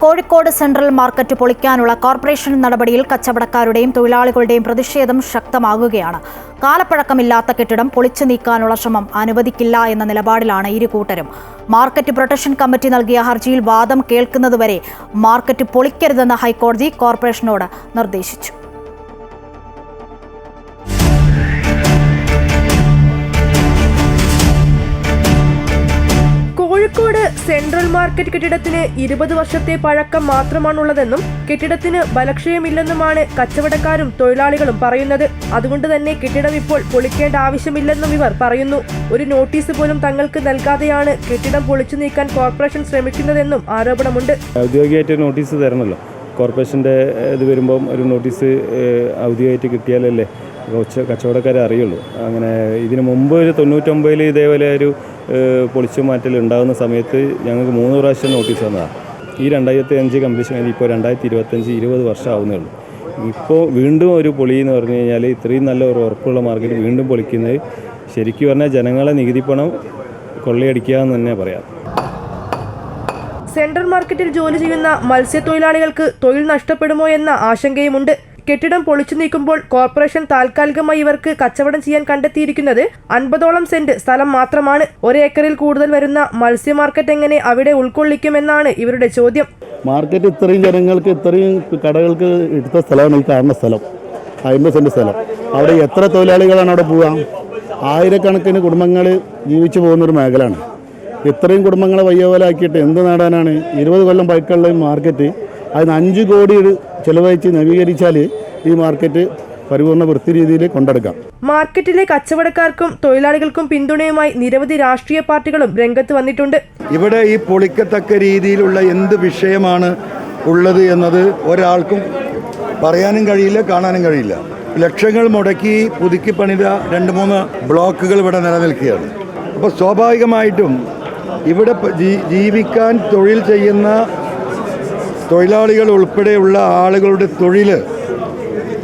Kozhikode central market പൊളിക്കാനുള്ള corporation നടപടിയിൽ കച്ചവടക്കാരുടെയും തൊഴിലാളികളുടെയും പ്രതിഷേധം ശക്തമാകുകയാണ്. കാലപ്പഴക്കമില്ലാത്ത കെട്ടിടം പൊളിച്ചു നീക്കാനുള്ള ശ്രമം അനുവദിക്കില്ല എന്ന നിലപാടിലാണ് ഇരു കൂട്ടരും. മാർക്കറ്റ് പ്രൊട്ടക്ഷൻ കമ്മിറ്റി നൽകിയ ഹർജിയിൽ വാദം കേൾക്കുന്നതുവരെ മാർക്കറ്റ് പൊളിക്കരുതെന്ന് ഹൈക്കോടതി കോർപ്പറേഷനോട് നിർദ്ദേശിച്ചു. കോഴിക്കോട് സെൻട്രൽ മാർക്കറ്റ് കെട്ടിടത്തിന് 20 വർഷത്തെ പഴക്കം മാത്രമാണുള്ളതെന്നും കെട്ടിടത്തിന് ബലക്ഷയമില്ലെന്നുമാണ് കച്ചവടക്കാരും തൊഴിലാളികളും പറയുന്നത്. അതുകൊണ്ട് തന്നെ കെട്ടിടം ഇപ്പോൾ പൊളിക്കേണ്ട ആവശ്യമില്ലെന്നും ഇവർ പറയുന്നു. ഒരു നോട്ടീസ് പോലും തങ്ങൾക്ക് നൽകാതെയാണ് കെട്ടിടം പൊളിച്ചു നീക്കാൻ കോർപ്പറേഷൻ ശ്രമിക്കുന്നതെന്നും ആരോപണമുണ്ട്. ഔദ്യോഗികമായിട്ട് നോട്ടീസ് തരണമല്ലോ. കോർപ്പറേഷൻ്റെ ഇത് വരുമ്പം ഒരു നോട്ടീസ് ഔദ്യോഗികമായിട്ട് കിട്ടിയാലല്ലേ കച്ചവടക്കാരെ അറിയുള്ളൂ. അങ്ങനെ ഇതിന് മുമ്പ് ഒരു 99 ഇതേപോലെ ഒരു പൊളിച്ചു മാറ്റൽ ഉണ്ടാകുന്ന സമയത്ത് ഞങ്ങൾക്ക് 3 പ്രാവശ്യം നോട്ടീസ് വന്നതാണ്. ഈ 2005 കംപ്ലീഷൻ കഴിഞ്ഞ് ഇപ്പോൾ 2025 20 വർഷം ആവുന്നേ ഉള്ളൂ. ഇപ്പോൾ വീണ്ടും ഒരു പൊളി എന്ന് പറഞ്ഞു കഴിഞ്ഞാൽ ഇത്രയും നല്ല ഒരു ഉറപ്പുള്ള മാർക്കറ്റ് വീണ്ടും പൊളിക്കുന്നത് ശരിക്കും പറഞ്ഞാൽ ജനങ്ങളെ നികുതി പണം കൊള്ളയടിക്കുക എന്ന് തന്നെ പറയാം. സെൻട്രൽ മാർക്കറ്റിൽ ജോലി ചെയ്യുന്ന മത്സ്യത്തൊഴിലാളികൾക്ക് തൊഴിൽ നഷ്ടപ്പെടുമോ എന്ന ആശങ്കയുമുണ്ട്. കെട്ടിടം പൊളിച്ചു നീക്കുമ്പോൾ കോർപ്പറേഷൻ താൽക്കാലികമായി ഇവർക്ക് കച്ചവടം ചെയ്യാൻ കണ്ടെത്തിയിരിക്കുന്നത് 50ഓളം സെന്റ് സ്ഥലം മാത്രമാണ്. 1 ഏക്കറിൽ കൂടുതൽ വരുന്ന മത്സ്യ മാർക്കറ്റ് എങ്ങനെ അവിടെ ഉൾക്കൊള്ളിക്കുമെന്നാണ് ഇവരുടെ ചോദ്യം. മാർക്കറ്റ് ഇത്രയും ജനങ്ങൾക്ക് ഇത്രയും കടകൾക്ക് എടുത്ത സ്ഥലമാണ് ഈ കാണുന്ന സ്ഥലം, 50 സെന്റ് സ്ഥലം. അവിടെ എത്ര തൊഴിലാളികളാണ് അവിടെ പോവുക? ആയിരക്കണക്കിന് കുടുംബങ്ങൾ ജീവിച്ചു പോകുന്നൊരു മേഖലയാണ്. ഇത്രയും കുടുംബങ്ങളെ വയ്യവലാക്കിയിട്ട് എന്ത് നേടാനാണ്? 20 കൊല്ലം പഴക്കമുള്ള മാർക്കറ്റ് അതിന് 5 കോടി ചെലവഴിച്ച് നവീകരിച്ചാൽ ഈ മാർക്കറ്റ് പരിപൂർണ്ണ വൃത്തി രീതിയിൽ കൊണ്ടെടുക്കാം. മാർക്കറ്റിലെ കച്ചവടക്കാർക്കും തൊഴിലാളികൾക്കും പിന്തുണയുമായി നിരവധി രാഷ്ട്രീയ പാർട്ടികളും രംഗത്ത് വന്നിട്ടുണ്ട്. ഇവിടെ ഈ പൊളിക്കത്തക്ക രീതിയിലുള്ള എന്ത് വിഷയമാണ് ഉള്ളത് എന്നത് ഒരാൾക്കും പറയാനും കഴിയില്ല, കാണാനും കഴിയില്ല. ലക്ഷങ്ങൾ മുടക്കി പുതുക്കി പണിത 2-3 ബ്ലോക്കുകൾ ഇവിടെ നിലനിൽക്കുകയാണ്. അപ്പോൾ സ്വാഭാവികമായിട്ടും ഇവിടെ ജീവിക്കാൻ തൊഴിൽ ചെയ്യുന്ന തൊഴിലാളികൾ ഉൾപ്പെടെയുള്ള ആളുകളുടെ തൊഴിൽ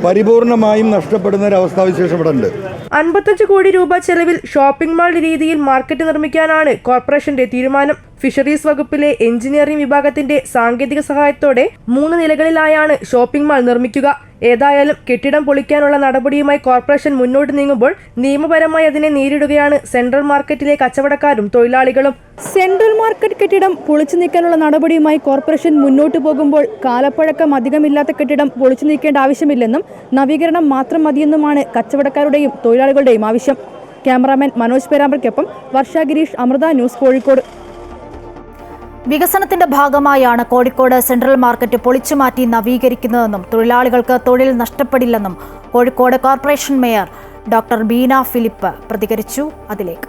പരിപൂർണമായും നഷ്ടപ്പെടുന്ന ഒരവസ്ഥാവിശേഷം ഇവിടെ ഉണ്ട്. 55 കോടി രൂപ ചെലവിൽ ഷോപ്പിംഗ് മാൾ രീതിയിൽ മാർക്കറ്റ് നിർമ്മിക്കാനാണ് കോർപ്പറേഷന്റെ തീരുമാനം. ഫിഷറീസ് വകുപ്പിലെ എഞ്ചിനീയറിംഗ് വിഭാഗത്തിന്റെ സാങ്കേതിക സഹായത്തോടെ 3 നിലകളിലായാണ് ഷോപ്പിംഗ് മാൾ നിർമ്മിക്കുക. ഏതായാലും കെട്ടിടം പൊളിക്കാനുള്ള നടപടിയുമായി കോർപ്പറേഷൻ മുന്നോട്ട് നീങ്ങുമ്പോൾ നിയമപരമായി അതിനെ നേരിടുകയാണ് സെൻട്രൽ മാർക്കറ്റിലെ കച്ചവടക്കാരും തൊഴിലാളികളും. സെൻട്രൽ മാർക്കറ്റ് കെട്ടിടം പൊളിച്ചു നീക്കാനുള്ള നടപടിയുമായി കോർപ്പറേഷൻ മുന്നോട്ട് പോകുമ്പോൾ കാലപ്പഴക്കം അധികമില്ലാത്ത കെട്ടിടം പൊളിച്ചു നീക്കേണ്ട ആവശ്യമില്ലെന്നും നവീകരണം മാത്രം മതിയെന്നുമാണ് കച്ചവടക്കാരുടെയും തൊഴിലാളികളുടെയും ആവശ്യം. ക്യാമറാമാൻ മനോജ് പേരാമ്പ്രയ്ക്കൊപ്പം വർഷ ഗിരീഷ്, അമൃത ന്യൂസ്, കോഴിക്കോട്. വികസനത്തിന്റെ ഭാഗമായാണ് കോഴിക്കോട് സെൻട്രൽ മാർക്കറ്റ് പൊളിച്ചുമാറ്റി നവീകരിക്കുന്നതെന്നും തൊഴിലാളികൾക്ക് തൊഴിൽ നഷ്ടപ്പെടില്ലെന്നും Kozhikode corporation mayor doctor Beena Philip പ്രതികരിച്ചു. അതിലേക്ക്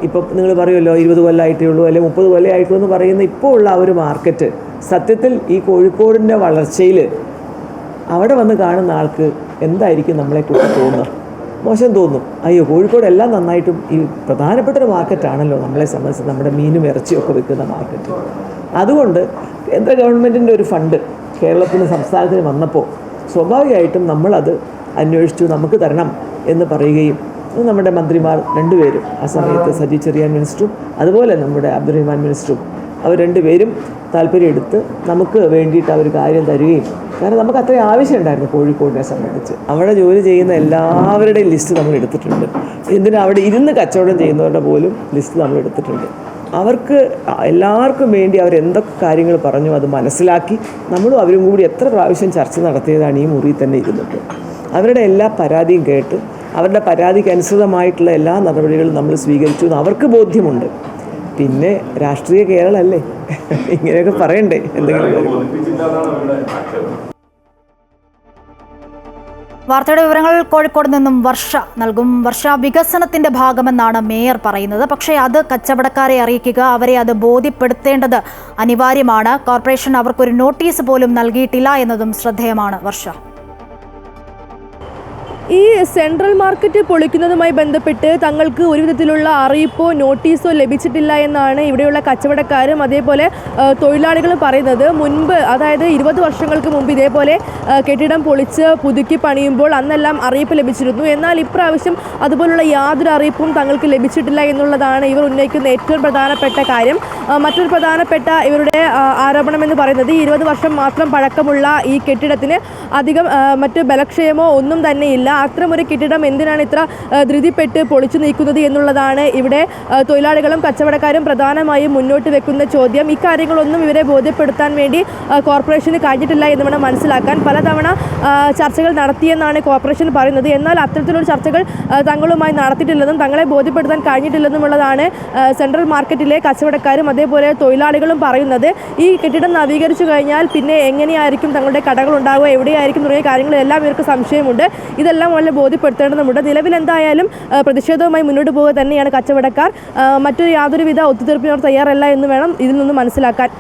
ഇപ്പം നിങ്ങൾ പറയുമല്ലോ 20 കൊല്ലമായിട്ടേ ഉള്ളൂ അല്ലെങ്കിൽ 30 കൊല്ലമായിട്ടുള്ളൂ എന്ന് പറയുന്ന ഇപ്പോൾ ഉള്ള ആ ഒരു മാർക്കറ്റ് സത്യത്തിൽ ഈ കോഴിക്കോടിൻ്റെ വളർച്ചയിൽ അവിടെ വന്ന് കാണുന്ന ആൾക്ക് എന്തായിരിക്കും നമ്മളെക്കുറിച്ച് തോന്നുക? മോശം തോന്നും. അയ്യോ, കോഴിക്കോട് എല്ലാം നന്നായിട്ടും ഈ പ്രധാനപ്പെട്ട ഒരു മാർക്കറ്റാണല്ലോ നമ്മളെ സംബന്ധിച്ച്, നമ്മുടെ മീനും ഇറച്ചിയൊക്കെ വെക്കുന്ന മാർക്കറ്റ്. അതുകൊണ്ട് കേന്ദ്ര ഗവൺമെൻറ്റിൻ്റെ ഒരു ഫണ്ട് കേരളത്തിന് സംസ്ഥാനത്തിന് വന്നപ്പോൾ സ്വാഭാവികമായിട്ടും നമ്മളത് അന്വേഷിച്ചു നമുക്ക് തരണം എന്ന് പറയുകയും നമ്മുടെ മന്ത്രിമാർ 2 പേരും ആ സമയത്ത് സജി ചെറിയാൻ മിനിസ്റ്ററും അതുപോലെ നമ്മുടെ അബ്ദുറഹ്മാൻ മിനിസ്റ്ററും അവർ 2 പേരും താല്പര്യമെടുത്ത് നമുക്ക് വേണ്ടിയിട്ട് അവർ കാര്യം തരികയും, കാരണം നമുക്ക് അത്രയും ആവശ്യമുണ്ടായിരുന്നു കോഴിക്കോടിനെ സംബന്ധിച്ച്. അവിടെ ജോലി ചെയ്യുന്ന എല്ലാവരുടെയും ലിസ്റ്റ് നമ്മൾ എടുത്തിട്ടുണ്ട്. എന്തിനാ അവിടെ ഇരുന്ന് കച്ചവടം ചെയ്യുന്നവരുടെ പോലും ലിസ്റ്റ് നമ്മൾ എടുത്തിട്ടുണ്ട്. അവർക്ക് എല്ലാവർക്കും വേണ്ടി അവരെന്തൊക്കെ കാര്യങ്ങൾ പറഞ്ഞു അത് മനസ്സിലാക്കി നമ്മളും അവരും കൂടി എത്ര പ്രാവശ്യം ചർച്ച നടത്തിയതാണ് ഈ മുറിയിൽ തന്നെ ഇരുന്നിട്ട്. അവരുടെ എല്ലാ പരാതിയും കേട്ട് അവരുടെ പരാതിക്ക് അനുസൃതമായിട്ടുള്ള എല്ലാ നടപടികളും നമ്മൾ സ്വീകരിച്ചു എന്ന് അവർക്ക് ബോധ്യമുണ്ട്. പിന്നെ രാഷ്ട്രീയ കേരളമല്ലേ, ഇങ്ങനെയൊക്കെ പറയണ്ടേ എന്തെങ്കിലും. വാർത്തയുടെ വിവരങ്ങൾ കോഴിക്കോട് നിന്നും വർഷ നൽകും. വർഷ, വികസനത്തിന്റെ ഭാഗമെന്നാണ് മേയർ പറയുന്നത്. പക്ഷേ അത് കച്ചവടക്കാരെ അറിയിക്കുക, അവരെ അത് ബോധ്യപ്പെടുത്തേണ്ടത് അനിവാര്യമാണ്. കോർപ്പറേഷൻ അവർക്കൊരു നോട്ടീസ് പോലും നൽകിയിട്ടില്ല എന്നതും ശ്രദ്ധേയമാണ്. വർഷ, ഈ സെൻട്രൽ മാർക്കറ്റ് പൊളിക്കുന്നതുമായി ബന്ധപ്പെട്ട് തങ്ങൾക്ക് ഒരു വിധത്തിലുള്ള അറിയിപ്പോ നോട്ടീസോ ലഭിച്ചിട്ടില്ല എന്നാണ് ഇവിടെയുള്ള കച്ചവടക്കാരും അതേപോലെ തൊഴിലാളികളും പറയുന്നത്. മുൻപ്, അതായത് 20 വർഷങ്ങൾക്ക് മുമ്പ് ഇതേപോലെ കെട്ടിടം പൊളിച്ച് പുതുക്കി പണിയുമ്പോൾ അന്നെല്ലാം അറിയിപ്പ് ലഭിച്ചിരുന്നു. എന്നാൽ ഇപ്രാവശ്യം അതുപോലുള്ള യാതൊരു അറിയിപ്പും തങ്ങൾക്ക് ലഭിച്ചിട്ടില്ല എന്നുള്ളതാണ് ഇവർ ഉന്നയിക്കുന്ന ഏറ്റവും പ്രധാനപ്പെട്ട കാര്യം. മറ്റൊരു പ്രധാനപ്പെട്ട ഇവരുടെ ആരോപണം എന്ന് പറയുന്നത് 20 വർഷം മാത്രം പഴക്കമുള്ള ഈ കെട്ടിടത്തിന് അധികം മറ്റ് ബലക്ഷയമോ ഒന്നും തന്നെയില്ല. അത്തരമൊരു കെട്ടിടം എന്തിനാണ് ഇത്ര ധൃതിപ്പെട്ട് പൊളിച്ചു നീക്കുന്നത് എന്നുള്ളതാണ് ഇവിടെ തൊഴിലാളികളും കച്ചവടക്കാരും പ്രധാനമായും മുന്നോട്ട് വെക്കുന്ന ചോദ്യം. ഇക്കാര്യങ്ങളൊന്നും ഇവരെ ബോധ്യപ്പെടുത്താൻ വേണ്ടി കോർപ്പറേഷന് കഴിഞ്ഞിട്ടില്ല എന്ന് വേണം മനസ്സിലാക്കാൻ. പലതവണ ചർച്ചകൾ നടത്തിയെന്നാണ് കോർപ്പറേഷൻ പറയുന്നത്. എന്നാൽ അത്തരത്തിലുള്ള ചർച്ചകൾ തങ്ങളുമായി നടത്തിയിട്ടില്ലെന്നും തങ്ങളെ ബോധ്യപ്പെടുത്താൻ കഴിഞ്ഞിട്ടില്ലെന്നുമുള്ളതാണ് സെൻട്രൽ മാർക്കറ്റിലെ കച്ചവടക്കാരും അതേപോലെ തൊഴിലാളികളും പറയുന്നത്. ഈ കെട്ടിടം നവീകരിച്ചു കഴിഞ്ഞാൽ പിന്നെ എങ്ങനെയായിരിക്കും തങ്ങളുടെ കടകൾ ഉണ്ടാവുക, എവിടെയായിരിക്കും തുടങ്ങിയ കാര്യങ്ങളെല്ലാം ഇവർക്ക് സംശയമുണ്ട്. ഇതെല്ലാം വളരെ ബോധ്യപ്പെടുത്തേണ്ടതുണ്ട്. നിലവിൽ എന്തായാലും പ്രതിഷേധവുമായി മുന്നോട്ട് പോകുക തന്നെയാണ് കച്ചവടക്കാർ. മറ്റൊരു യാതൊരുവിധ ഒത്തുതീർപ്പിനോട് തയ്യാറല്ല എന്ന് വേണം ഇതിൽ നിന്ന് മനസ്സിലാക്കാൻ.